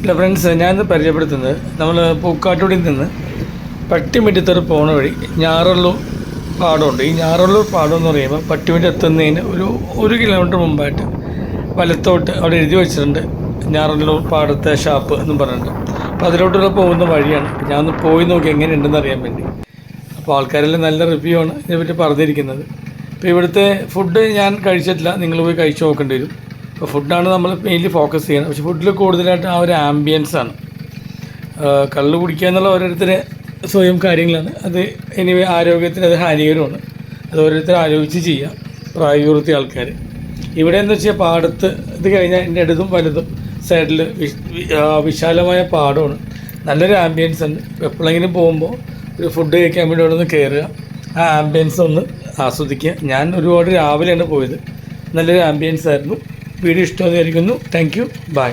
ഇല്ല ഫ്രണ്ട്സ്, ഞാനിത് പരിചയപ്പെടുത്തുന്നത് നമ്മൾ പൂക്കാട്ടുടിയിൽ നിന്ന് പട്ടിമറ്റത്തറ പോണ വഴി ഞാറള്ളൂർ പാടമുണ്ട്. ഈ ഞാറള്ളൂർ പാടം എന്ന് പറയുമ്പോൾ പട്ടിമറ്റ എത്തുന്നതിന് ഒരു കിലോമീറ്റർ മുമ്പായിട്ട് വലത്തോട്ട് അവിടെ എഴുതി വെച്ചിട്ടുണ്ട് ഞാറള്ളൂർ പാടത്തെ ഷാപ്പ് എന്നും പറഞ്ഞിട്ടുണ്ട്. അപ്പോൾ അതിലോട്ടുള്ള പോകുന്ന വഴിയാണ്. ഞാൻ ഒന്ന് പോയി നോക്കി എങ്ങനെയുണ്ടെന്ന് അറിയാൻ വേണ്ടി. അപ്പോൾ ആൾക്കാരെല്ലാം നല്ല റിവ്യൂ ആണ് ഇതിനെപ്പറ്റി പറഞ്ഞിരിക്കുന്നത്. ഇപ്പോൾ ഇവിടുത്തെ ഫുഡ് ഞാൻ കഴിച്ചിട്ടില്ല, നിങ്ങൾ പോയി കഴിച്ച് നോക്കേണ്ടി വരും. അപ്പോൾ ഫുഡാണ് നമ്മൾ മെയിൻലി ഫോക്കസ് ചെയ്യുന്നത്. പക്ഷേ ഫുഡിൽ കൂടുതലായിട്ട് ആ ഒരു ആംബിയൻസ് ആണ്. കള്ള് കുടിക്കുക എന്നുള്ള ഓരോരുത്തരെ സ്വയം കാര്യങ്ങളാണ്. അത് എനിവേ ആരോഗ്യത്തിന് അത് ഹാനികരമാണ്. അത് ഓരോരുത്തർ ആലോചിച്ച് ചെയ്യാം, പ്രായപൂർത്തി ആൾക്കാർ. ഇവിടെ എന്ന് വെച്ചാൽ പാടത്ത് ഇത് കഴിഞ്ഞാൽ എൻ്റെ ഇടതും വലുതും സൈഡിൽ വിശാലമായ പാടമാണ്. നല്ലൊരു ആംബിയൻസ് ഉണ്ട്. എപ്പോഴെങ്കിലും പോകുമ്പോൾ ഒരു ഫുഡ് കഴിക്കാൻ വേണ്ടി അവിടെ നിന്ന് കയറുക, ആ ആംബിയൻസ് ഒന്ന് ആസ്വദിക്കുക. ഞാൻ ഒരുപാട് രാവിലെയാണ് പോയത്. നല്ലൊരു ആംബിയൻസ് ആയിരുന്നു. വീഡിയോ ഇഷ്ടമെന്ന് വിചാരിക്കുന്നു. Thank you, by.